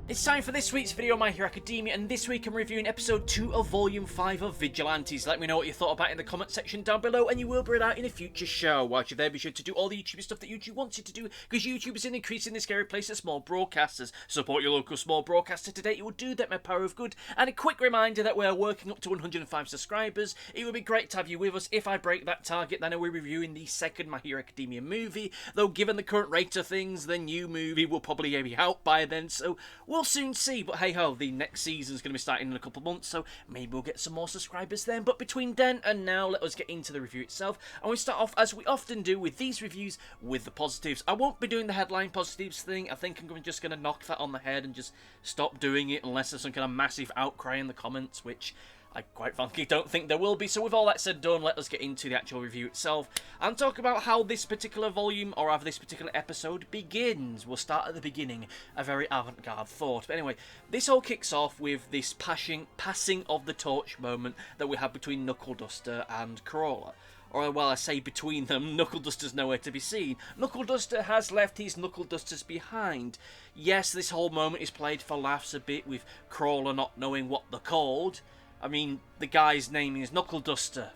It's time for this week's video, My Hero Academia, and this week I'm reviewing episode 2 of volume 5 of Vigilantes. Let me know what you thought about it in the comment section down below, and you will be read out in a future show. Whilst you're there, be sure to do all the YouTube stuff that YouTube wants you to do, because YouTube is an increasingly scary place of small broadcasters. Support your local small broadcaster today, it will do that, my power of good. And a quick reminder that we're working up to 105 subscribers. It would be great to have you with us. If I break that target, then I will be reviewing the second My Hero Academia movie, though given the current rate of things, the new movie will probably be out by then, so we'll soon see. But hey ho, the next season's going to be starting in a couple of months, so maybe we'll get some more subscribers then. But between then and now, let us get into the review itself. And we start off, as we often do with these reviews, with the positives. I won't be doing the headline positives thing. I think I'm just going to knock that on the head and just stop doing it unless there's some kind of massive outcry in the comments, which I quite frankly don't think there will be. So with all that said done, let us get into the actual review itself and talk about how this particular volume, or rather this particular episode, begins. We'll start at the beginning, a very avant-garde thought. But anyway, this all kicks off with this passing of the torch moment that we have between Knuckleduster and Crawler. Or, well, I say between them, Knuckleduster's nowhere to be seen. Knuckleduster has left his Knuckledusters behind. Yes, this whole moment is played for laughs a bit, with Crawler not knowing what they're called. I mean, the guy's name is Knuckleduster.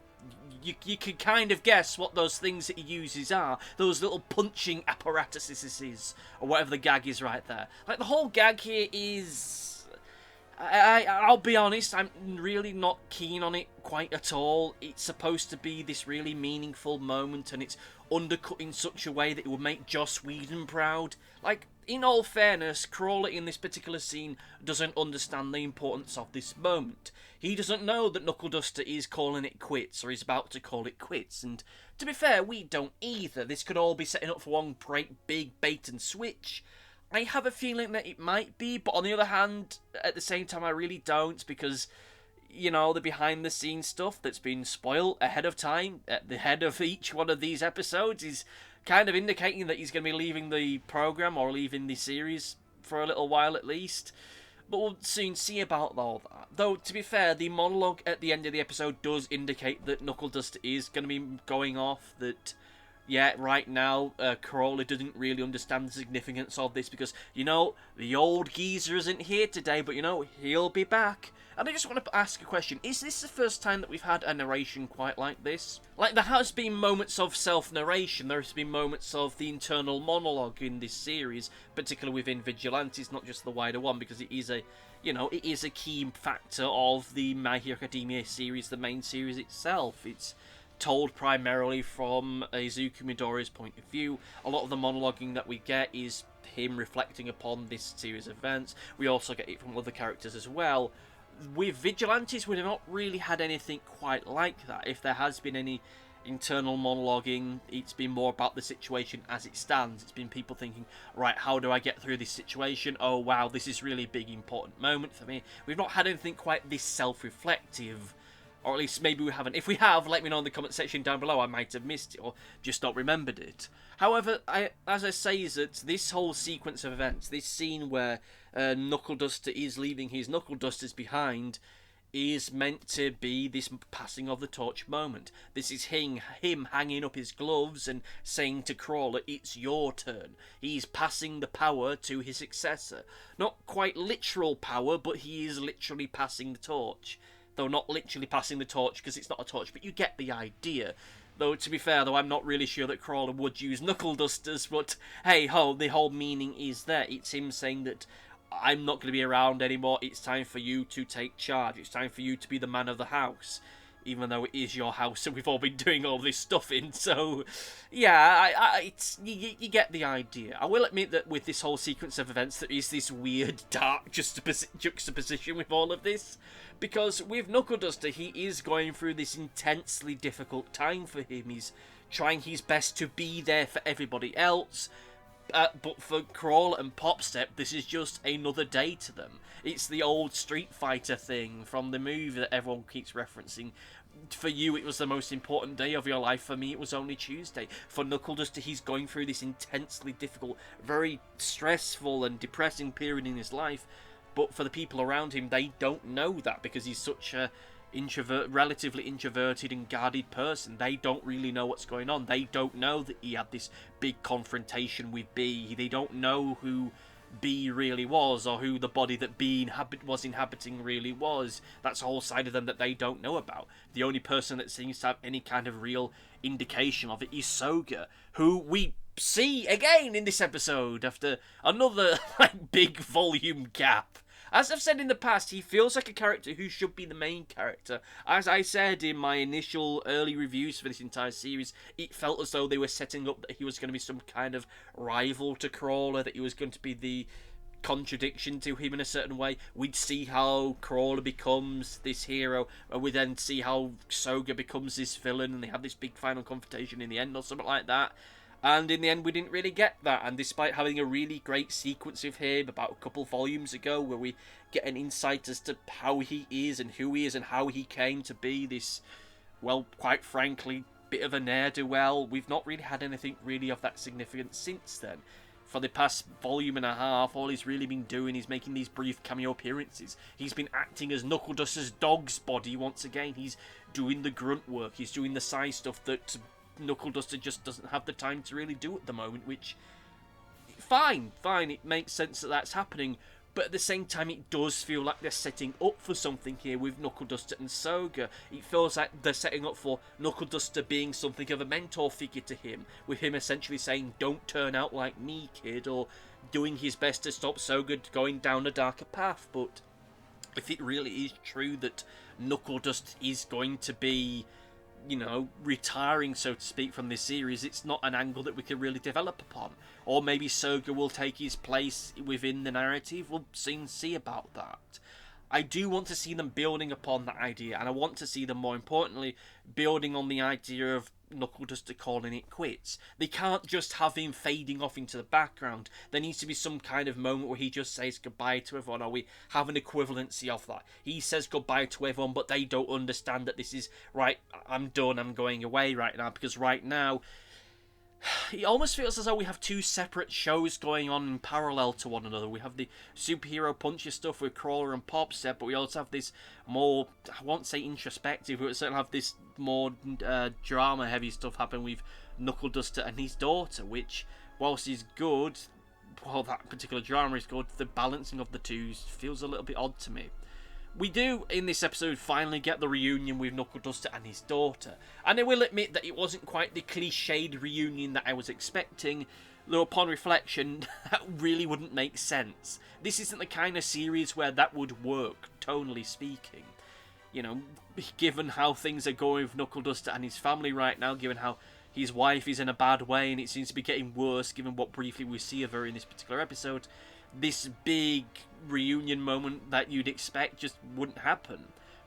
You can kind of guess what those things that he uses are. Those little punching apparatuses, or whatever the gag is right there. Like, the whole gag here is... I'll be honest, I'm really not keen on it quite at all. It's supposed to be this really meaningful moment, and it's undercut in such a way that it would make Joss Whedon proud. Like, in all fairness, Crawler in this particular scene doesn't understand the importance of this moment. He doesn't know that Knuckleduster is calling it quits, or is about to call it quits, and to be fair, we don't either. This could all be setting up for one great big bait and switch. I have a feeling that it might be, but on the other hand, at the same time, I really don't, because, you know, the behind-the-scenes stuff that's been spoiled ahead of time, at the head of each one of these episodes, is kind of indicating that he's going to be leaving the program, or leaving the series for a little while at least. But we'll soon see about all that. Though, to be fair, the monologue at the end of the episode does indicate that Knuckleduster is going to be going off, that... yeah, right now, Crawler didn't really understand the significance of this because, you know, the old geezer isn't here today, but, you know, he'll be back. And I just want to ask a question. Is this the first time that we've had a narration quite like this? Like, there has been moments of self-narration, there has been moments of the internal monologue in this series, particularly within Vigilantes, not just the wider one, because it is a, you know, it is a key factor of the My Hero Academia series, the main series itself. It's told primarily from Izuku Midoriya's point of view. A lot of the monologuing that we get is him reflecting upon this series of events. We also get it from other characters as well. With Vigilantes, we've not really had anything quite like that. If there has been any internal monologuing, it's been more about the situation as it stands. It's been people thinking, right, how do I get through this situation? Oh wow, this is really big, important moment for me. We've not had anything quite this self-reflective. Or at least maybe we haven't. If we have, let me know in the comment section down below. I might have missed it or just not remembered it. However, as I say, is that this whole sequence of events, this scene where Knuckleduster is leaving his Knuckledusters behind, is meant to be this passing of the torch moment. This is him hanging up his gloves and saying to Crawler, it's your turn. He's passing the power to his successor. Not quite literal power, but he is literally passing the torch. Though not literally passing the torch, because it's not a torch, but you get the idea. Though, to be fair, though, I'm not really sure that Crawler would use Knuckledusters, but hey ho, the whole meaning is there. It's him saying that I'm not going to be around anymore, it's time for you to take charge, it's time for you to be the man of the house. Even though it is your house and we've all been doing all this stuff in, so... yeah, you get the idea. I will admit that with this whole sequence of events, there is this weird, dark juxtaposition with all of this. Because with Knuckleduster, he is going through this intensely difficult time for him. He's trying his best to be there for everybody else. But for Crawler and Popstep, this is just another day to them. It's the old Street Fighter thing from the movie that everyone keeps referencing. For you, it was the most important day of your life. For me, it was only Tuesday. For Knuckleduster, he's going through this intensely difficult, very stressful and depressing period in his life. But for the people around him, they don't know that because he's such a relatively introverted and guarded person. They don't really know what's going on. They don't know that he had this big confrontation with Bee. They don't know who Bee really was, or who the body that Bee was inhabiting really was. That's a whole side of them that they don't know about. The only person that seems to have any kind of real indication of it is Soga, who we see again in this episode after another big volume gap. As I've said in the past, he feels like a character who should be the main character. As I said in my initial early reviews for this entire series, it felt as though they were setting up that he was going to be some kind of rival to Crawler, that he was going to be the contradiction to him in a certain way. We'd see how Crawler becomes this hero, and we then see how Soga becomes this villain, and they have this big final confrontation in the end or something like that. And in the end, we didn't really get that. And despite having a really great sequence of him about a couple volumes ago, where we get an insight as to how he is and who he is and how he came to be this, well, quite frankly, bit of a ne'er-do-well, we've not really had anything really of that significance since then. For the past volume and a half, all he's really been doing is making these brief cameo appearances. He's been acting as Knuckleduster's dog's body once again. He's doing the grunt work. He's doing the side stuff that Knuckleduster just doesn't have the time to really do at the moment, which, fine, it makes sense that that's happening, but at the same time it does feel like they're setting up for something here with Knuckleduster and Soga. It feels like they're setting up for Knuckleduster being something of a mentor figure to him, with him essentially saying, don't turn out like me, kid, or doing his best to stop Soga going down a darker path. But if it really is true that Knuckleduster is going to be, you know, retiring, so to speak, from this series, it's not an angle that we can really develop upon. Or maybe Soga will take his place within the narrative. We'll soon see about that. I do want to see them building upon that idea, and I want to see them, more importantly, building on the idea of Knuckleduster calling it quits. They can't just have him fading off into the background. There needs to be some kind of moment where he just says goodbye to everyone, or we have an equivalency of that. He says goodbye to everyone, but they don't understand that this is, right, I'm done, I'm going away right now, because right now, it almost feels as though we have two separate shows going on in parallel to one another. We have the superhero punchy stuff with Crawler and Popstep, but we also have this more, I won't say introspective, but we certainly have this more drama-heavy stuff happen with Knuckleduster and his daughter, which, whilst is good, while that particular drama is good, the balancing of the two feels a little bit odd to me. We do, in this episode, finally get the reunion with Knuckleduster and his daughter. And I will admit that it wasn't quite the cliched reunion that I was expecting, though upon reflection, that really wouldn't make sense. This isn't the kind of series where that would work, tonally speaking. You know, given how things are going with Knuckleduster and his family right now, given how his wife is in a bad way and it seems to be getting worse, given what briefly we see of her in this particular episode, this big reunion moment that you'd expect just wouldn't happen.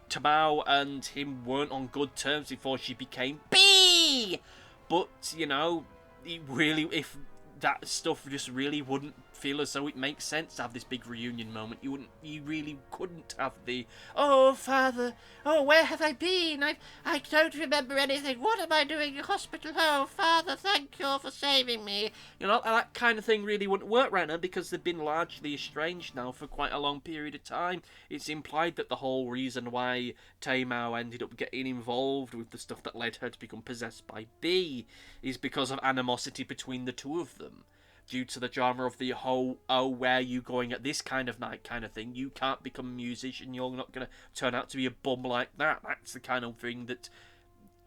Tamao and him weren't on good terms before she became Bee! But, you know, if that stuff just really wouldn't feel as though it makes sense to have this big reunion moment. You really couldn't have the, oh, father, oh, where have I been? I don't remember anything. What am I doing in hospital? Oh, father, thank you for saving me. You know, that kind of thing really wouldn't work right now because they've been largely estranged now for quite a long period of time. It's implied that the whole reason why Tamao ended up getting involved with the stuff that led her to become possessed by Bee is because of animosity between the two of them. Due to the drama of the whole, oh, where are you going at this kind of night kind of thing. You can't become a musician, you're not going to turn out to be a bum like that. That's the kind of thing that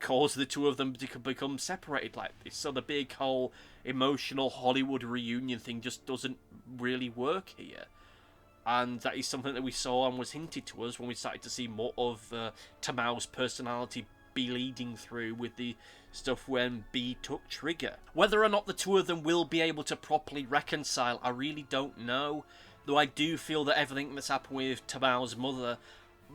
caused the two of them to become separated like this. So the big whole emotional Hollywood reunion thing just doesn't really work here. And that is something that we saw and was hinted to us when we started to see more of Tamao's personality bleeding through with the stuff when Bee took Trigger. Whether or not the two of them will be able to properly reconcile, I really don't know. Though I do feel that everything that's happened with Tamao's mother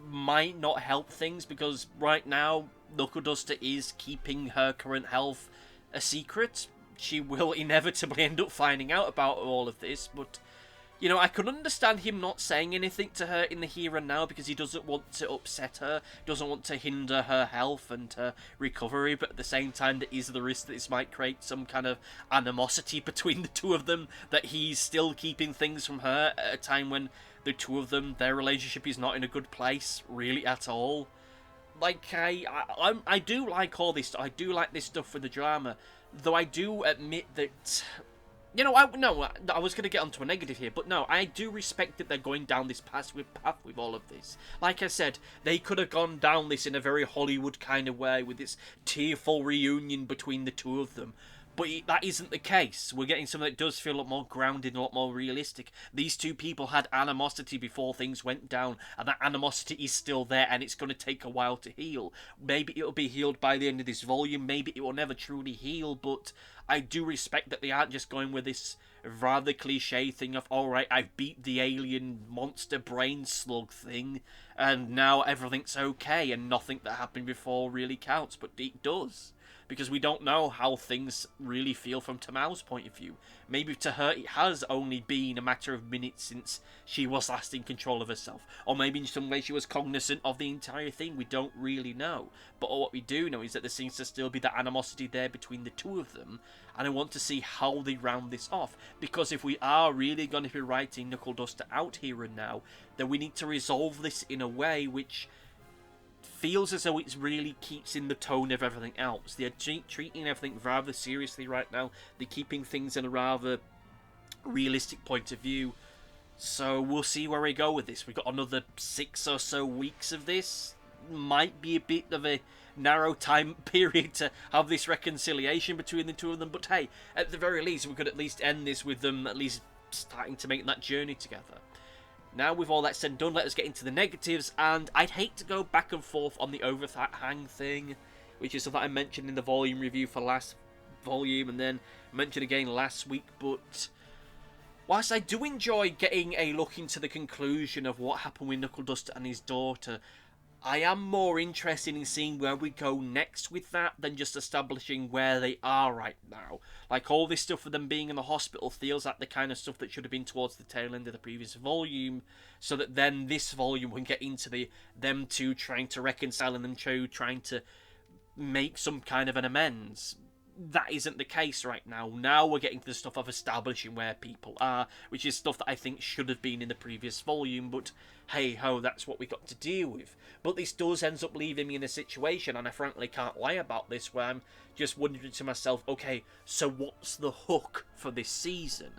might not help things, because right now Knuckleduster is keeping her current health a secret. She will inevitably end up finding out about all of this, but you know, I could understand him not saying anything to her in the here and now because he doesn't want to upset her, doesn't want to hinder her health and her recovery, but at the same time there is the risk that this might create some kind of animosity between the two of them, that he's still keeping things from her at a time when the two of them, their relationship is not in a good place, really at all. Like, I do like all this, I do like this stuff with the drama, though I do admit that You know, I was going to get onto a negative here, but no, I do respect that they're going down this path with all of this. Like I said, they could have gone down this in a very Hollywood kind of way with this tearful reunion between the two of them. But that isn't the case. We're getting something that does feel a lot more grounded and a lot more realistic. These two people had animosity before things went down, and that animosity is still there, and it's going to take a while to heal. Maybe it'll be healed by the end of this volume, maybe it will never truly heal, but I do respect that they aren't just going with this rather cliche thing of, alright, I've beat the alien monster brain slug thing, and now everything's okay, and nothing that happened before really counts, but it does. Because we don't know how things really feel from Tamao's point of view. Maybe to her it has only been a matter of minutes since she was last in control of herself. Or maybe in some way she was cognizant of the entire thing. We don't really know. But what we do know is that there seems to still be that animosity there between the two of them. And I want to see how they round this off. Because if we are really going to be writing Knuckleduster out here and now, then we need to resolve this in a way which feels as though it really keeps in the tone of everything else. They're treating everything rather seriously right now. They're keeping things in a rather realistic point of view. So we'll see where we go with this. We've got another 6 or so weeks of this. Might be a bit of a narrow time period to have this reconciliation between the two of them. But hey, at the very least, we could at least end this with them at least starting to make that journey together. Now, with all that said and done, let us get into the negatives, and I'd hate to go back and forth on the overhang thing, which is something I mentioned in the volume review for last volume, and then mentioned again last week, but whilst I do enjoy getting a look into the conclusion of what happened with Knuckleduster and his daughter, I am more interested in seeing where we go next with that than just establishing where they are right now. Like, all this stuff with them being in the hospital feels like the kind of stuff that should have been towards the tail end of the previous volume, so that then this volume can get into them two trying to reconcile and them two trying to make some kind of an amends. That isn't the case right now. Now we're getting to the stuff of establishing where people are, which is stuff that I think should have been in the previous volume, but hey-ho, that's what we got to deal with. But this does end up leaving me in a situation, and I frankly can't lie about this, where I'm just wondering to myself, okay, so what's the hook for this season?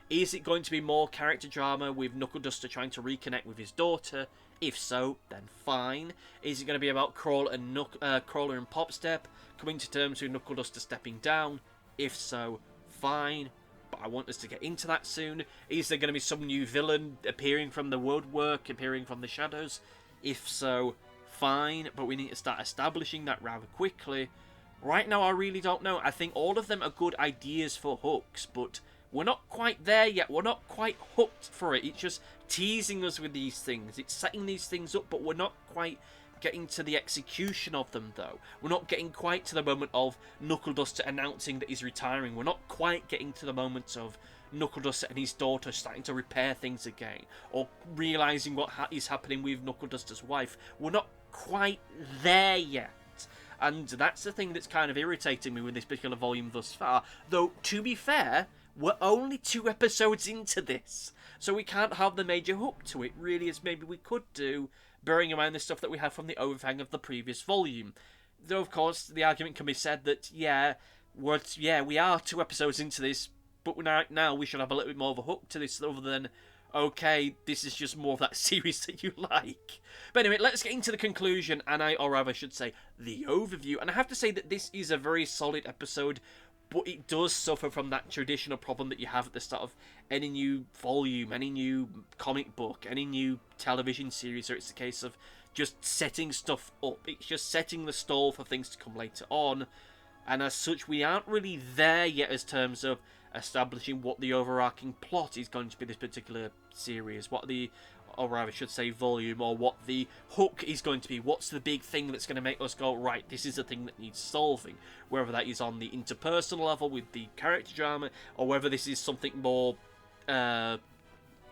Is it going to be more character drama with Knuckleduster trying to reconnect with his daughter? If so, then fine. Is it going to be about Crawler and Popstep coming to terms with Knuckleduster stepping down? If so, fine. But I want us to get into that soon. Is there going to be some new villain appearing from the woodwork, appearing from the shadows? If so, fine. But we need to start establishing that rather quickly. Right now, I really don't know. I think all of them are good ideas for hooks, but we're not quite there yet. We're not quite hooked for it. It's just teasing us with these things. It's setting these things up, but we're not quite getting to the execution of them, though. We're not getting quite to the moment of Knuckleduster announcing that he's retiring. We're not quite getting to the moment of Knuckleduster and his daughter starting to repair things again, or realising what is happening with Knuckleduster's wife. We're not quite there yet. And that's the thing that's kind of irritating me with this particular volume thus far. Though, to be fair, we're only 2 episodes into this, so we can't have the major hook to it, really, as maybe we could do, bearing in mind the stuff that we have from the overhang of the previous volume. Though, of course, the argument can be said that, we are 2 episodes into this, but now we should have a little bit more of a hook to this, other than, okay, this is just more of that series that you like. But anyway, let's get into the conclusion, or rather, I should say, the overview. And I have to say that this is a very solid episode, but it does suffer from that traditional problem that you have at the start of any new volume, any new comic book, any new television series, where it's a case of just setting stuff up. It's just setting the stall for things to come later on. And as such, we aren't really there yet as terms of establishing what the overarching plot is going to be this particular series, or rather, I should say volume, or what the hook is going to be. What's the big thing that's going to make us go, right, this is the thing that needs solving. Whether that is on the interpersonal level with the character drama, or whether this is something more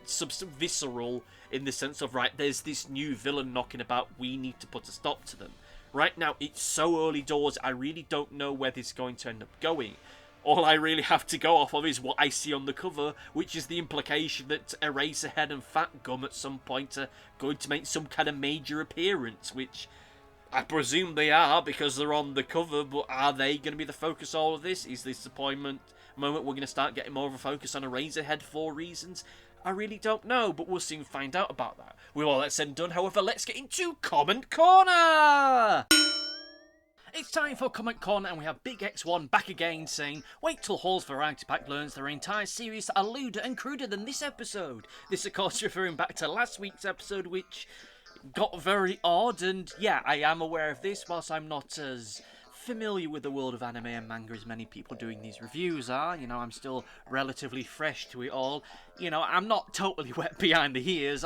visceral in the sense of, right, there's this new villain knocking about, we need to put a stop to them. Right now, it's so early doors, I really don't know where this is going to end up going. All I really have to go off of is what I see on the cover, which is the implication that Eraserhead and Fat Gum at some point are going to make some kind of major appearance, which I presume they are because they're on the cover, but are they going to be the focus of all of this? Is this appointment moment we're going to start getting more of a focus on Eraserhead for reasons? I really don't know, but we'll soon find out about that. With all that said and done, however, let's get into Comment Corner! It's time for Comment Corner, and we have Big X1 back again saying, wait till Hall's Variety Pack learns their entire series are lewder and cruder than this episode. This, of course, referring back to last week's episode, which got very odd, and yeah, I am aware of this, whilst I'm not as familiar with the world of anime and manga as many people doing these reviews are. You know, I'm still relatively fresh to it all. You know, I'm not totally wet behind the ears.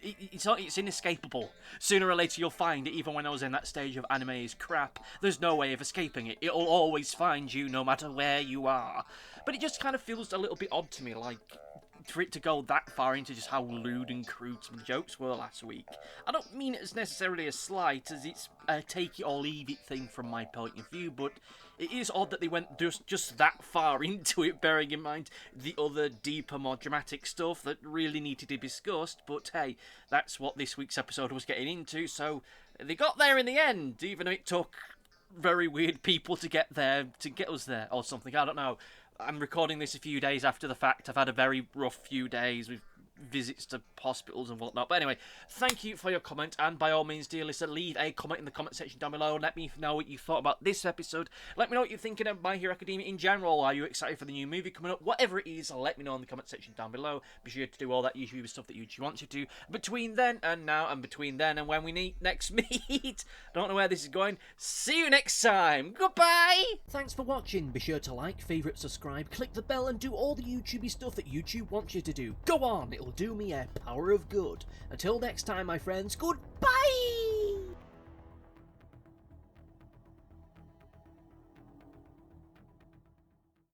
It's inescapable. Sooner or later you'll find it, even when I was in that stage of anime is crap, there's no way of escaping it. It'll always find you, no matter where you are. But it just kind of feels a little bit odd to me, like, for it to go that far into just how lewd and crude some jokes were last week. I don't mean it as necessarily a slight, as it's a take it or leave it thing from my point of view, but it is odd that they went just that far into it, bearing in mind the other deeper, more dramatic stuff that really needed to be discussed. But hey, that's what this week's episode was getting into, so they got there in the end, even though it took very weird people to get there, to get us there, or something, I don't know. I'm recording this a few days after the fact. I've had a very rough few days with visits to hospitals and whatnot. But anyway, thank you for your comment, and by all means, dear listener, leave a comment in the comment section down below. Let me know what you thought about this episode. Let me know what you're thinking of My Hero Academia in general. Are you excited for the new movie coming up? Whatever it is, let me know in the comment section down below. Be sure to do all that YouTube stuff that YouTube wants you to. Between then and now, and between then and when we next meet, don't know where this is going. See you next time. Goodbye! Thanks for watching. Be sure to like, favourite, subscribe, click the bell, and do all the YouTubey stuff that YouTube wants you to do. Go on, it'll do me a power of good. Until next time, my friends, goodbye!